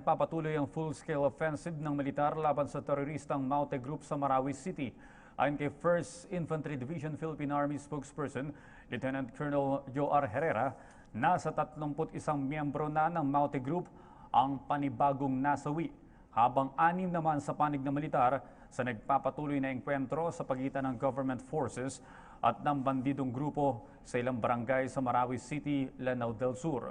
nagpapatuloy ang full-scale offensive ng militar laban sa teroristang Maute Group sa Marawi City. Ayon kay 1st Infantry Division Philippine Army spokesperson, Lieutenant Colonel Joar Herrera, nasa 31 miyembro na ng Maute Group ang panibagong nasawi, habang 6 naman sa panig ng militar sa nagpapatuloy na engkwentro sa pagitan ng government forces at ng bandidong grupo sa ilang barangay sa Marawi City, Lanao del Sur.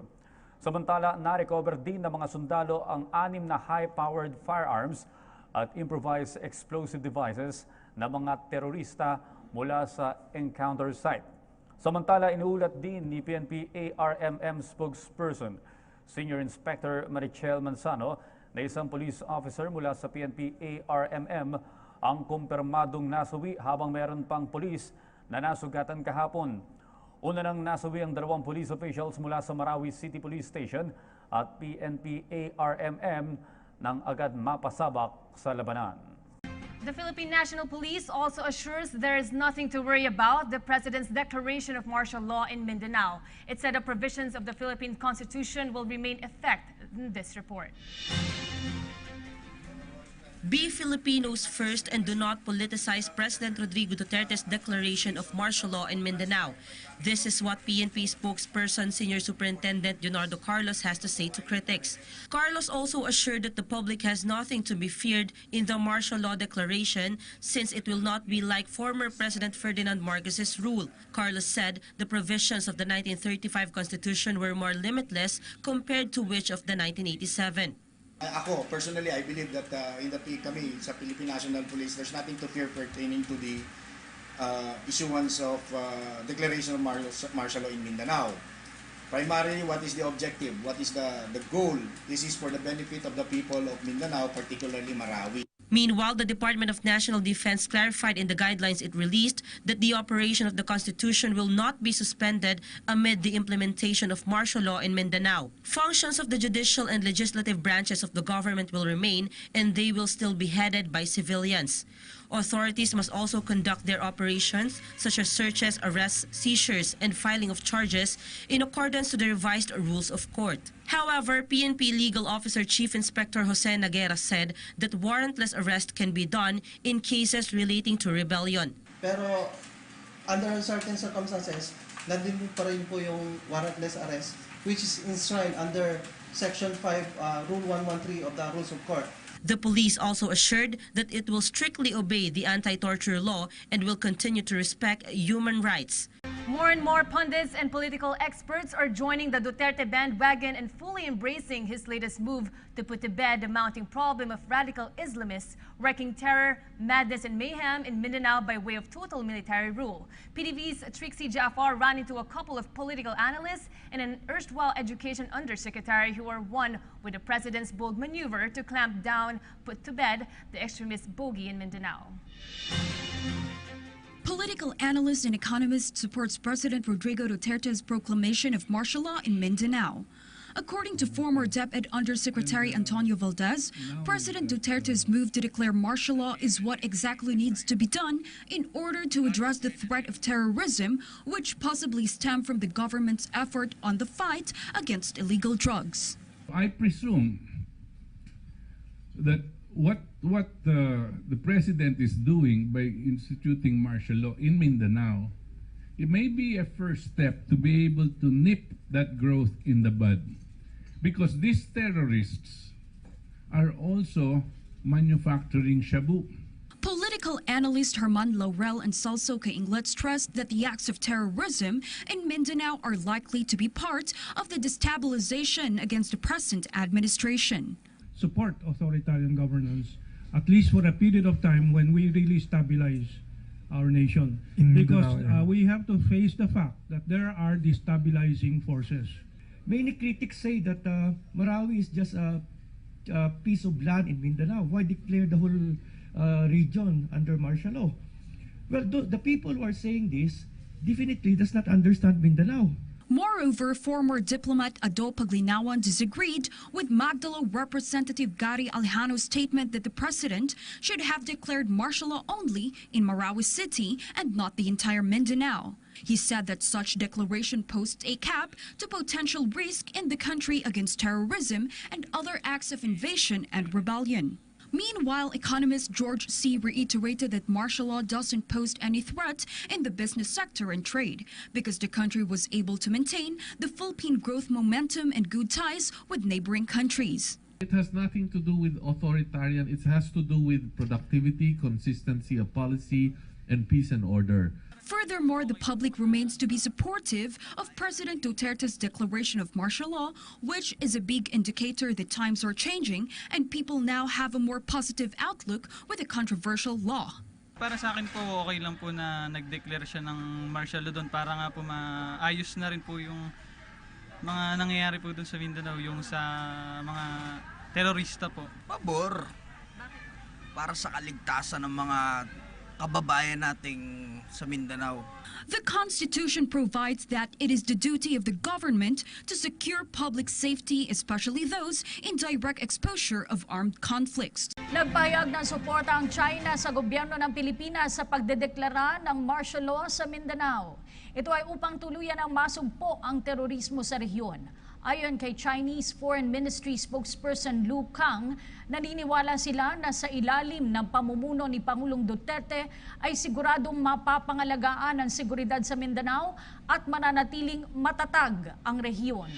Samantala, na-recover din ng mga sundalo ang 6 na high-powered firearms at improvised explosive devices na mga terorista mula sa encounter site. Samantala, inuulat din ni PNP ARMM spokesperson, Senior Inspector Marichel Manzano, na isang police officer mula sa PNP ARMM ang kumpirmadong nasawi habang meron pang police na nasugatan kahapon. Una nang nasawi ang 2 police officials mula sa Marawi City Police Station at PNP ARMM nang agad mapasabak sa labanan. The Philippine National Police also assures there is nothing to worry about the President's declaration of martial law in Mindanao. It said the provisions of the Philippine Constitution will remain effective in this report. Be Filipinos first and do not politicize President Rodrigo Duterte's declaration of martial law in Mindanao. This is what PNP spokesperson Senior Superintendent Leonardo Carlos has to say to critics. Carlos also assured that the public has nothing to be feared in the martial law declaration since it will not be like former President Ferdinand Marcos's rule. Carlos said the provisions of the 1935 Constitution were more limitless compared to which of the 1987. Ako, personally, I believe that kami sa Philippine National Police, there's nothing to fear pertaining to the issuance of declaration of martial law in Mindanao. Primarily, what is the objective? What is the goal? This is for the benefit of the people of Mindanao, particularly Marawi. Meanwhile, the Department of National Defense clarified in the guidelines it released that the operation of the Constitution will not be suspended amid the implementation of martial law in Mindanao. Functions of the judicial and legislative branches of the government will remain, and they will still be headed by civilians. Authorities must also conduct their operations, such as searches, arrests, seizures, and filing of charges, in accordance to the revised rules of court. However, PNP Legal Officer Chief Inspector Jose Naguera said that warrantless arrest can be done in cases relating to rebellion. Pero under certain circumstances, nandun pa rin po yung warrantless arrest, which is enshrined under Section 5, Rule 113 of the Rules of Court. The police also assured that it will strictly obey the anti-torture law and will continue to respect human rights. More and more pundits and political experts are joining the Duterte bandwagon and fully embracing his latest move to put to bed the mounting problem of radical Islamists wreaking terror, madness, and mayhem in Mindanao by way of total military rule. PTV's Trixie Jafar ran into a couple of political analysts and an erstwhile education undersecretary who are one with the president's bold maneuver to clamp down, put to bed the extremist bogey in Mindanao. Political analyst and economist supports President Rodrigo Duterte's proclamation of martial law in Mindanao. According to former DepEd Undersecretary Antonio Valdez, President Duterte's move to declare martial law is what exactly needs to be done in order to address the threat of terrorism, which possibly stem from the government's effort on the fight against illegal drugs. I presume that what the president is doing by instituting martial law in Mindanao, it may be a first step to be able to nip that growth in the bud, because these terrorists are also manufacturing shabu. Political analyst Herman Laurel and Celso Cainglet stressed that the acts of terrorism in Mindanao are likely to be part of the destabilization against the present administration. Support authoritarian governance, at least for a period of time when we really stabilize our nation. Because we have to face the fact that there are destabilizing forces. Many critics say that Marawi is just a piece of land in Mindanao. Why declare the whole region under martial law? Well, the people who are saying this definitely does not understand Mindanao. Moreover, former diplomat Ado Paglinawan disagreed with Magdalo Representative Gary Alejano's statement that the president should have declared martial law only in Marawi City and not the entire Mindanao. He said that such declaration posed a cap to potential risk in the country against terrorism and other acts of invasion and rebellion. Meanwhile, economist George C. reiterated that martial law doesn't pose any threat in the business sector and trade because the country was able to maintain the Philippine growth momentum and good ties with neighboring countries. It has nothing to do with authoritarian. It has to do with productivity, consistency of policy, and peace and order. Furthermore, the public remains to be supportive of President Duterte's declaration of martial law, which is a big indicator that times are changing and people now have a more positive outlook with a controversial law. Para sa akin po, okay lang po na nag-declare siya ng martial law doon para nga po maayos na rin po yung mga nangyayari po doon sa Mindanao, yung sa mga terorista po. Pabor. Para sa kaligtasan ng mga kababayan nating sa Mindanao. The Constitution provides that it is the duty of the government to secure public safety, especially those in direct exposure of armed conflicts. Nagpahayag ng suporta ang China sa gobyerno ng Pilipinas sa pagdedeklara ng martial law sa Mindanao. Ito ay upang tuluyan ang masugpo ang terorismo sa rehiyon. Ayon kay Chinese Foreign Ministry spokesperson Lu Kang, naniniwala sila na sa ilalim ng pamumuno ni Pangulong Duterte ay siguradong mapapangalagaan ang seguridad sa Mindanao at mananatiling matatag ang rehiyon.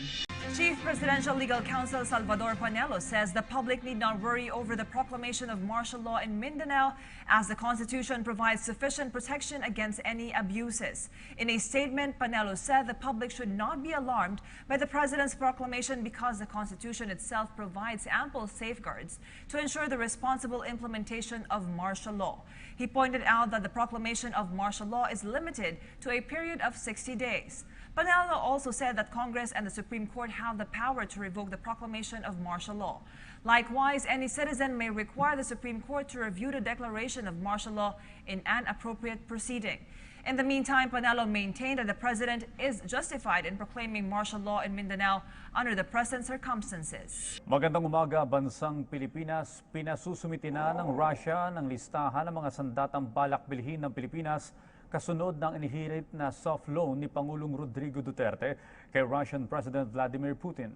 Chief Presidential Legal Counsel Salvador Panelo says the public need not worry over the proclamation of martial law in Mindanao as the Constitution provides sufficient protection against any abuses. In a statement, Panelo said the public should not be alarmed by the President's proclamation because the Constitution itself provides ample safeguards to ensure the responsible implementation of martial law. He pointed out that the proclamation of martial law is limited to a period of 60 days. Panelo also said that Congress and the Supreme Court have the power to revoke the proclamation of martial law. Likewise, any citizen may require the Supreme Court to review the declaration of martial law in an appropriate proceeding. In the meantime, Panelo maintained that the President is justified in proclaiming martial law in Mindanao under the present circumstances. Magandang umaga, bansang Pilipinas. Pinasusumiti na ng Russia ng listahan ng mga sandatang balak bilhin ng Pilipinas kasunod ng inihirit na soft loan ni Pangulong Rodrigo Duterte kay Russian President Vladimir Putin.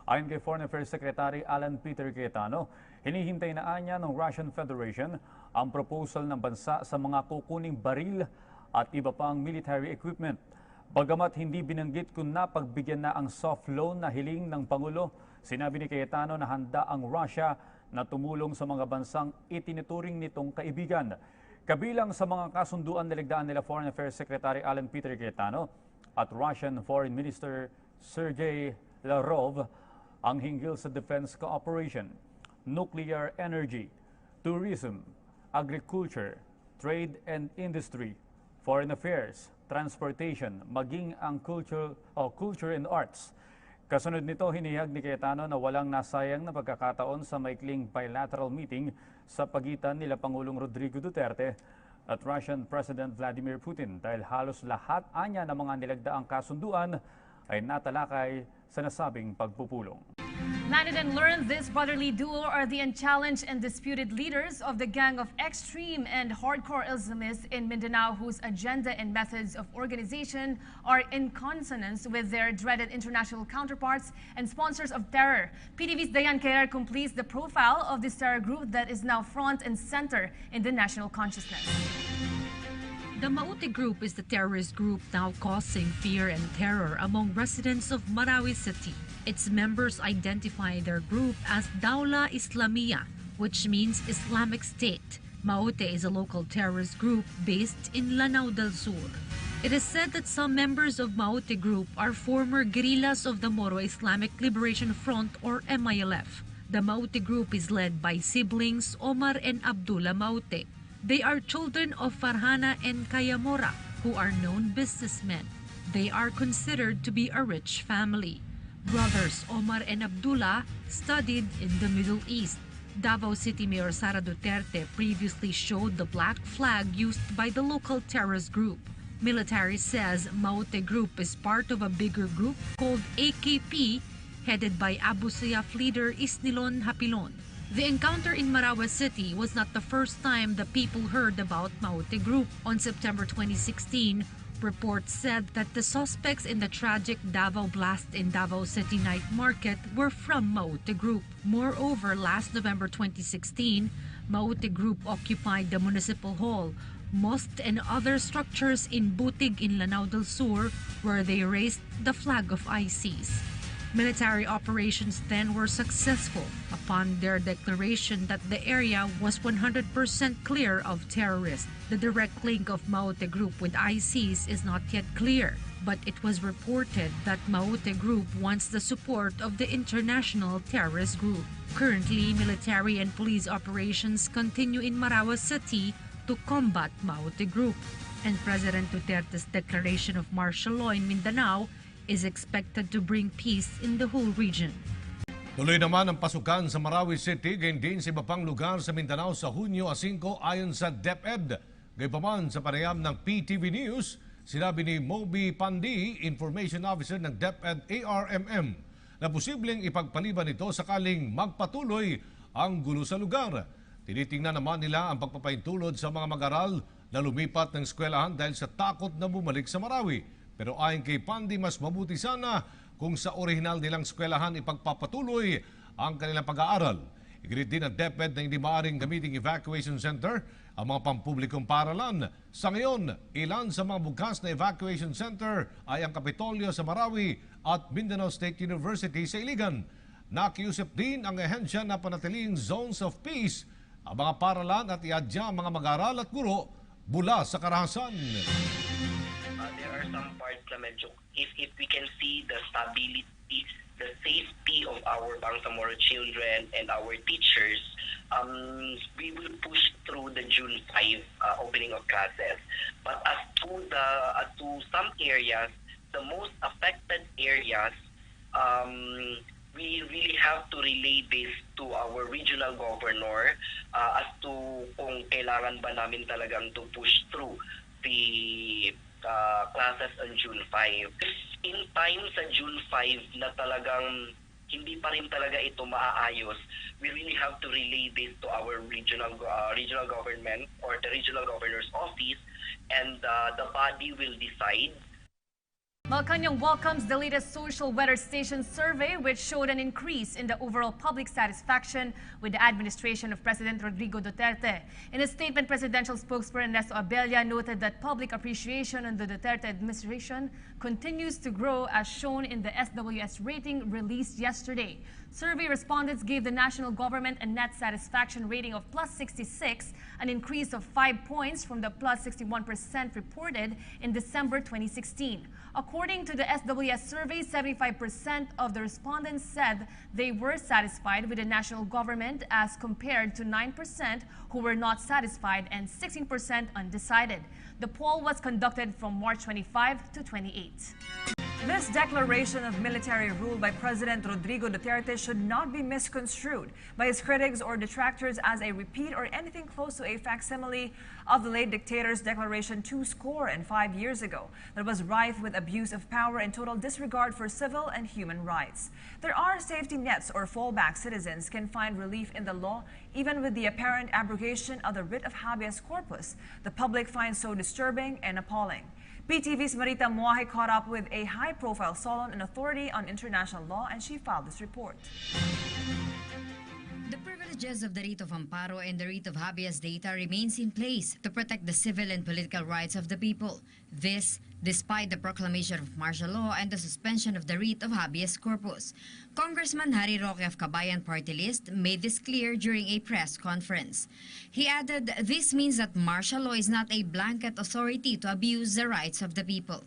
Ayon kay Foreign Affairs Secretary Alan Peter Cayetano, hinihintay na anya ng Russian Federation ang proposal ng bansa sa mga kukuning baril at iba pang military equipment. Bagamat hindi binanggit kung napagbigyan na ang soft loan na hiling ng Pangulo, sinabi ni Cayetano na handa ang Russia na tumulong sa mga bansang itinuturing nitong kaibigan. Kabilang sa mga kasunduan niligdaan nila Foreign Affairs Secretary Alan Peter Cayetano at Russian Foreign Minister Sergei Lavrov ang hinggil sa defense cooperation, nuclear energy, tourism, agriculture, trade and industry, foreign affairs, transportation, maging ang culture and arts. Kasunod nito, hinihag ni Cayetano na walang nasayang na pagkakataon sa maikling bilateral meeting sa pagitan nila Pangulong Rodrigo Duterte at Russian President Vladimir Putin dahil halos lahat anya ng mga nilagdaang kasunduan ay natalakay sa nasabing pagpupulong. Landed and learned this brotherly duo are the unchallenged and disputed leaders of the gang of extreme and hardcore Islamists in Mindanao whose agenda and methods of organization are in consonance with their dreaded international counterparts and sponsors of terror. PTV's Dayan Kerr completes the profile of this terror group that is now front and center in the national consciousness. The Maute Group is the terrorist group now causing fear and terror among residents of Marawi City. Its members identify their group as Daula Islamia, which means Islamic State. Maute is a local terrorist group based in Lanao del Sur. It is said that some members of Maute Group are former guerrillas of the Moro Islamic Liberation Front or MILF. The Maute Group is led by siblings Omar and Abdullah Maute. They are children of Farhana and Kayamora, who are known businessmen. They are considered to be a rich family. Brothers Omar and Abdullah studied in the Middle East. Davao City Mayor Sara Duterte previously showed the black flag used by the local terrorist group. Military says Maute Group is part of a bigger group called AKP, headed by Abu Sayyaf leader Isnilon Hapilon. The encounter in Marawi City was not the first time the people heard about Maute Group. On September 2016, reports said that the suspects in the tragic Davao blast in Davao City night market were from Maute Group. Moreover, last November 2016, Maute Group occupied the Municipal Hall, mosque and other structures in Butig in Lanao del Sur, where they raised the flag of ISIS. Military operations then were successful upon their declaration that the area was 100% clear of terrorists. The direct link of Maute Group with ISIS is not yet clear, but it was reported that Maute Group wants the support of the international terrorist group. Currently, military and police operations continue in Marawi City to combat Maute Group, and President Duterte's declaration of martial law in Mindanao is expected to bring peace in the whole region. Tuloy naman ang pasukan sa Marawi City, gayon din sa iba pang lugar sa Mindanao sa Hunyo 5 ayon sa DepEd. Gayunpaman sa panayam ng PTV News, sinabi ni Moby Pandi, Information Officer ng DepEd ARMM, na posibleng ipagpaliban ito sakaling magpatuloy ang gulo sa lugar. Tinitingnan naman nila ang pagpapaintulod sa mga mag-aral na lumipat ng eskwelahan dahil sa takot na bumalik sa Marawi. Pero ayon kay Pandi, mas mabuti sana kung sa orihinal nilang eskwelahan ipagpapatuloy ang kanilang pag-aaral. Iginit din ang DepEd na hindi maaaring gamiting evacuation center ang mga pampublikong paaralan. Sa ngayon, ilan sa mga bukas na evacuation center ay ang Kapitolyo sa Marawi at Mindanao State University sa Iligan. Nakiusap din ang ehensya na panatiling zones of peace ang mga paaralan at iadya ang mga mag-aaral at guro mula sa karahasan. There are some parts na medyo, if we can see the stability, the safety of our Bangsamoro children and our teachers, we will push through the June 5 opening of classes. But as to some areas, the most affected areas, we really have to relay this to our regional governor as to kung kailangan ba namin talagang to push through the classes on June 5. In time sa June 5 na talagang hindi pa rin talaga ito maaayos, we really have to relay this to our regional government or the regional governor's office, and the body will decide. Malacanang welcomes the latest social weather station survey, which showed an increase in the overall public satisfaction with the administration of President Rodrigo Duterte. In a statement, presidential spokesperson Ernesto Abella noted that public appreciation on the Duterte administration continues to grow, as shown in the SWS rating released yesterday. Survey respondents gave the national government a net satisfaction rating of +66, an increase of 5 points from the +61% reported in December 2016. According to the SWS survey, 75% of the respondents said they were satisfied with the national government, as compared to 9% who were not satisfied and 16% undecided. The poll was conducted from March 25 to 28. This declaration of military rule by President Rodrigo Duterte should not be misconstrued by his critics or detractors as a repeat or anything close to a facsimile of the late dictator's declaration 25 years ago that was rife with abuse of power and total disregard for civil and human rights. There are safety nets or fallback citizens can find relief in the law even with the apparent abrogation of the writ of habeas corpus the public finds so disturbing and appalling. PTV's Marita Moahe caught up with a high-profile Solon, an authority on international law, and she filed this report. The privileges of the writ of amparo and the writ of habeas data remains in place to protect the civil and political rights of the people. This, despite the proclamation of martial law and the suspension of the writ of habeas corpus. Congressman Harry Roque of Kabayan Party List made this clear during a press conference. He added this means that martial law is not a blanket authority to abuse the rights of the people.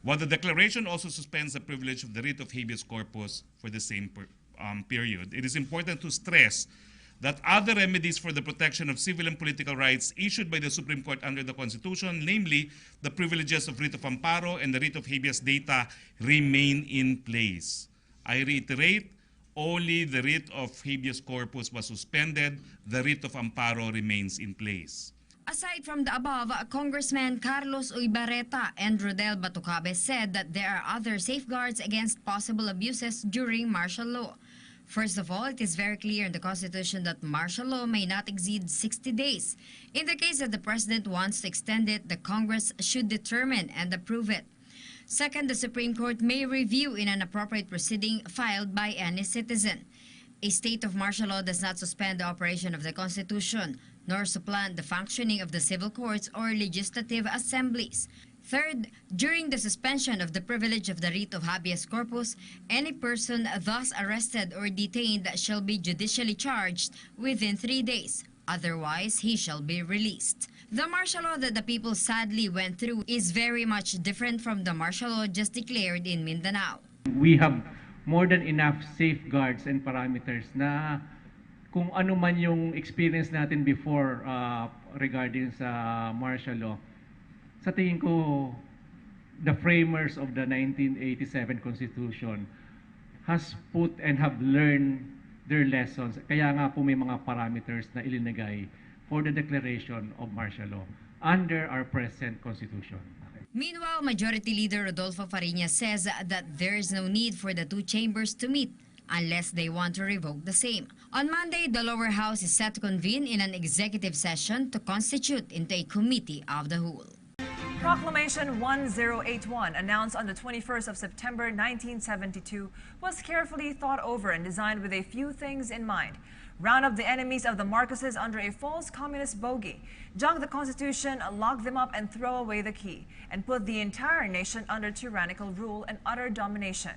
While the declaration also suspends the privilege of the writ of habeas corpus for the same period, it is important to stress that other remedies for the protection of civil and political rights issued by the Supreme Court under the Constitution, namely the privileges of writ of amparo and the writ of habeas data, remain in place. I reiterate, only the writ of habeas corpus was suspended, the writ of amparo remains in place. Aside from the above, Congressman Carlos Uybarreta and Rodel Batucabe said that there are other safeguards against possible abuses during martial law. First of all, it is very clear in the Constitution that martial law may not exceed 60 days. In the case that the President wants to extend it, the Congress should determine and approve it. Second, the Supreme Court may review in an appropriate proceeding filed by any citizen. A state of martial law does not suspend the operation of the Constitution, nor supplant the functioning of the civil courts or legislative assemblies. Third, during the suspension of the privilege of the writ of habeas corpus, any person thus arrested or detained shall be judicially charged within 3 days. Otherwise, he shall be released. The martial law that the people sadly went through is very much different from the martial law just declared in Mindanao. We have more than enough safeguards and parameters na kung ano man yung experience natin before regarding sa martial law. Sa tingin ko, the framers of the 1987 Constitution has put and have learned their lessons. Kaya nga po may mga parameters na ilinagay for the declaration of martial law under our present Constitution. Meanwhile, Majority Leader Rodolfo Fariña says that there is no need for the two chambers to meet unless they want to revoke the same. On Monday, the lower house is set to convene in an executive session to constitute into a committee of the whole. Proclamation 1081, announced on the 21st of September 1972, was carefully thought over and designed with a few things in mind. Round up the enemies of the Marcoses under a false communist bogey, junk the Constitution, lock them up and throw away the key, and put the entire nation under tyrannical rule and utter domination.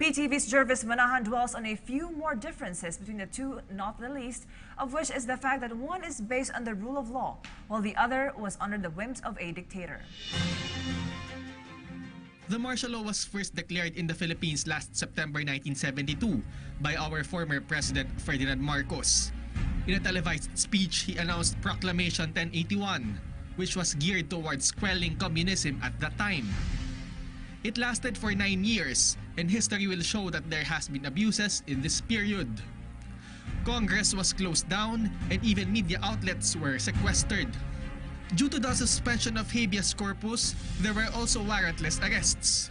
PTV's Jervis Manahan dwells on a few more differences between the two, not the least of which is the fact that one is based on the rule of law, while the other was under the whims of a dictator. The martial law was first declared in the Philippines last September 1972 by our former President Ferdinand Marcos. In a televised speech, he announced Proclamation 1081, which was geared towards quelling communism at that time. It lasted for 9 years, and history will show that there has been abuses in this period. Congress was closed down, and even media outlets were sequestered. Due to the suspension of habeas corpus, there were also warrantless arrests.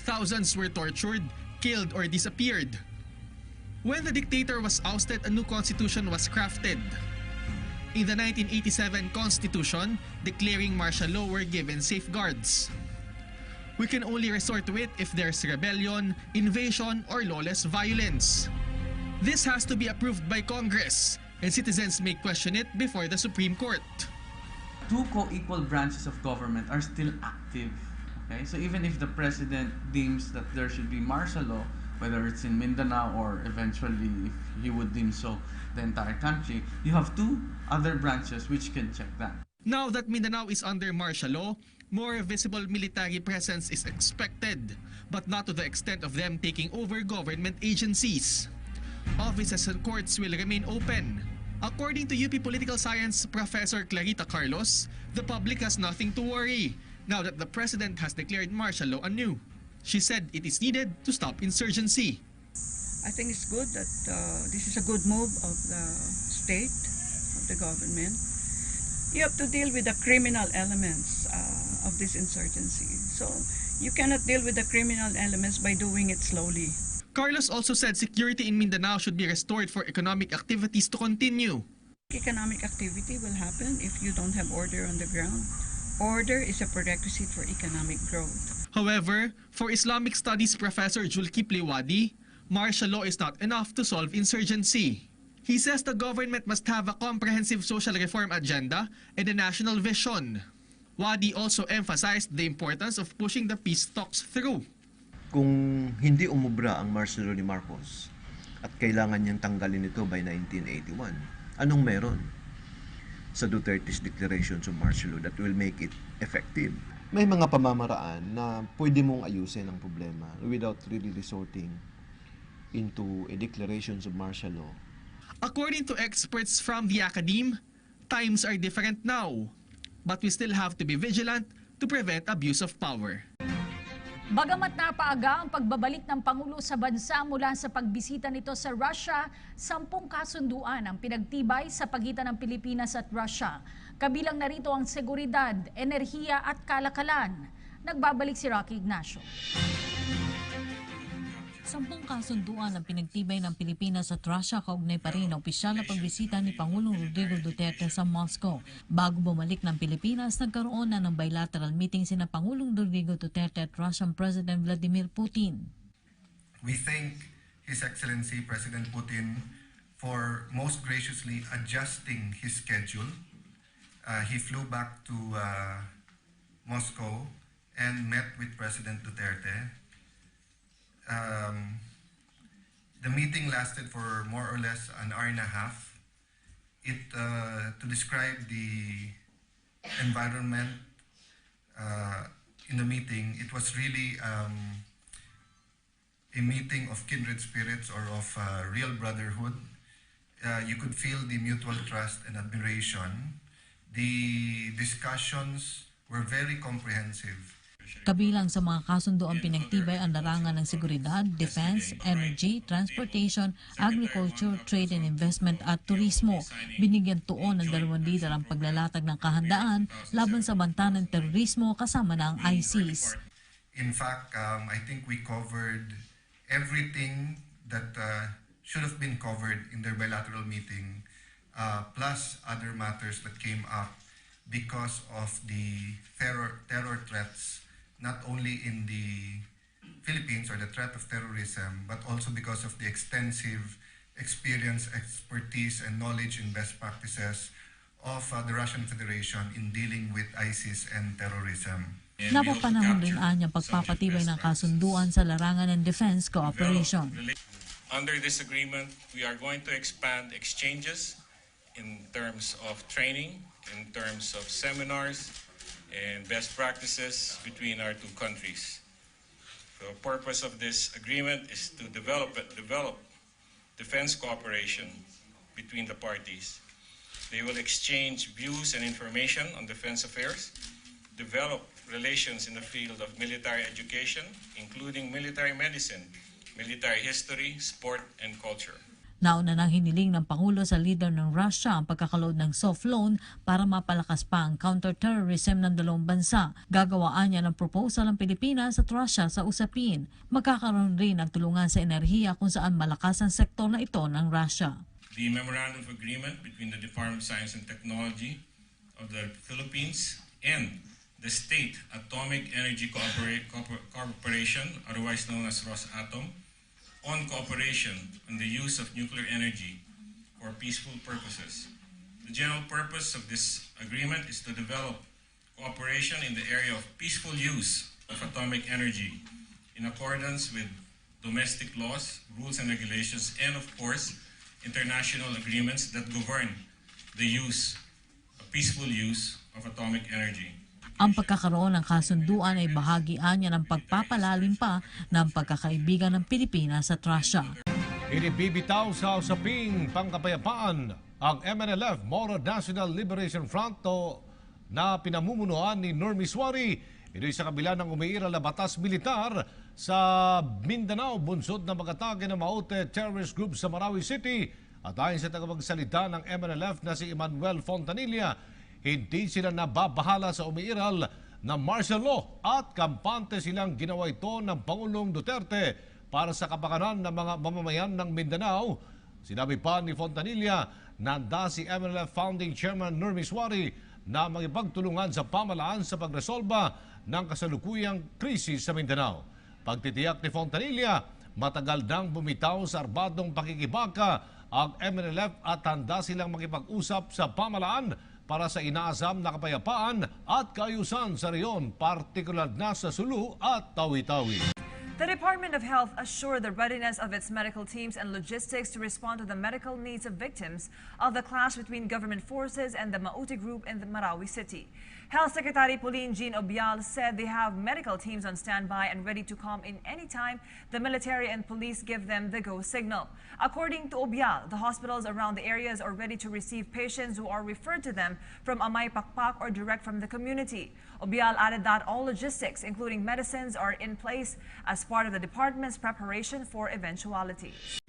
Thousands were tortured, killed, or disappeared. When the dictator was ousted, a new constitution was crafted. In the 1987 Constitution, declaring martial law were given safeguards. We can only resort to it if there's rebellion, invasion, or lawless violence. This has to be approved by Congress, and citizens may question it before the Supreme Court. Two co-equal branches of government are still active. Okay, so even if the president deems that there should be martial law, whether it's in Mindanao or eventually if he would deem so the entire country, you have two other branches which can check that. Now that Mindanao is under martial law, more visible military presence is expected, but not to the extent of them taking over government agencies. Offices and courts will remain open. According to UP Political Science Professor Clarita Carlos, the public has nothing to worry now that the president has declared martial law anew. She said it is needed to stop insurgency. I think it's good that this is a good move of the state, of the government. You have to deal with the criminal elements of this insurgency. So you cannot deal with the criminal elements by doing it slowly. Carlos also said security in Mindanao should be restored for economic activities to continue. Economic activity will happen if you don't have order on the ground. Order is a prerequisite for economic growth. However, for Islamic Studies Professor Julkipli Wadi, martial law is not enough to solve insurgency. He says the government must have a comprehensive social reform agenda and a national vision. Wadi also emphasized the importance of pushing the peace talks through. Kung hindi umubra ang martial law ni Marcos at kailangan niyang tanggalin ito by 1981, anong meron sa Duterte's declarations of martial law that will make it effective? May mga pamamaraan na pwede mong ayusin ang problema without really resorting into a declarations of martial law. According to experts from the academe, times are different now, but we still have to be vigilant to prevent abuse of power. Bagamat napaaga ang pagbabalik ng Pangulo sa bansa mula sa pagbisita nito sa Russia, 10 kasunduan ang pinagtibay sa pagitan ng Pilipinas at Russia. Kabilang narito ang seguridad, enerhiya at kalakalan. Nagbabalik si Rocky Ignacio. 10 kasunduan ang pinagtibay ng Pilipinas at Russia kaugnay pa rin ang opisyal na pagbisita ni Pangulong Rodrigo Duterte sa Moscow. Bago bumalik ng Pilipinas, nagkaroon na ng bilateral meeting sina Pangulong Rodrigo Duterte at Russian President Vladimir Putin. We thank His Excellency President Putin for most graciously adjusting his schedule. He flew back to Moscow and met with President Duterte. The meeting lasted for more or less an hour and a half. To describe the environment in the meeting, it was really a meeting of kindred spirits or of real brotherhood. You could feel the mutual trust and admiration. The discussions were very comprehensive. Kabilang sa mga kasunduang pinagtibay ang larangan ng seguridad, defense, energy, transportation, agriculture, trade and investment at turismo. Binigyan tuon ng dalawang lider ang paglalatag ng kahandaan laban sa banta ng terorismo kasama ng ISIS. In fact, I think we covered everything that should have been covered in their bilateral meeting, plus other matters that came up because of the terror threats, not only in the Philippines or the threat of terrorism, but also because of the extensive experience, expertise, and knowledge in best practices of the Russian Federation in dealing with ISIS and terrorism. Napapanahon din ang pagpapatibay ng kasunduan sa larangan ng defense cooperation. Under this agreement, we are going to expand exchanges in terms of training, in terms of seminars, and best practices between our two countries. The purpose of this agreement is to develop defense cooperation between the parties. They will exchange views and information on defense affairs, develop relations in the field of military education, including military medicine, military history, sport, and culture. Nauna nang hiniling ng Pangulo sa leader ng Russia ang pagkakaload ng soft loan para mapalakas pa ang counter-terrorism ng dalawang bansa. Gagawaan niya ng proposal ang Pilipinas at Russia sa usapin. Magkakaroon rin ng tulungan sa enerhiya kung saan malakas ang sektor na ito ng Russia. The Memorandum of Agreement between the Department of Science and Technology of the Philippines and the State Atomic Energy Corporation, otherwise known as Rosatom, on cooperation on the use of nuclear energy for peaceful purposes. The general purpose of this agreement is to develop cooperation in the area of peaceful use of atomic energy in accordance with domestic laws, rules and regulations, and of course, international agreements that govern the peaceful use of atomic energy. Ang pagkakaroon ng kasunduan ay bahagian niya ng pagpapalalim pa ng pagkakaibigan ng Pilipinas at Russia. Inibibitaw sa usaping pangkapayapaan ang MNLF, Moro National Liberation Front na pinamumunuan ni Normie Suarez. Ito'y sa kabila ng umiiral na batas militar sa Mindanao, bunsod ng pag-atake ng Maute terrorist group sa Marawi City. At ayon sa tagapagsalita ng MNLF na si Emmanuel Fontanilla, hindi sila nababahala sa umiiral na martial law at kampante silang ginawa ito ng Pangulong Duterte para sa kapakanan ng mga mamamayan ng Mindanao. Sinabi pa ni Fontanilla na handa si MNLF Founding Chairman Normie Suarez na magipagtulungan sa pamalaan sa pagresolba ng kasalukuyang krisis sa Mindanao. Pagtitiyak ni Fontanilla, matagal nang bumitaw sa arbadong pakikibaka ang MNLF at handa silang makipag-usap sa pamalaan para sa inaasam na kapayapaan at kaayusan sa reyon, partikular na sa Sulu at Tawi-Tawi. The Department of Health assured the readiness of its medical teams and logistics to respond to the medical needs of victims of the clash between government forces and the Mauti group in the Marawi City. Health Secretary Pauline Jean Obial said they have medical teams on standby and ready to come in any time the military and police give them the go signal. According to Obial, the hospitals around the areas are ready to receive patients who are referred to them from Amay Pakpak or direct from the community. Obial added that all logistics, including medicines, are in place as part of the department's preparation for eventualities.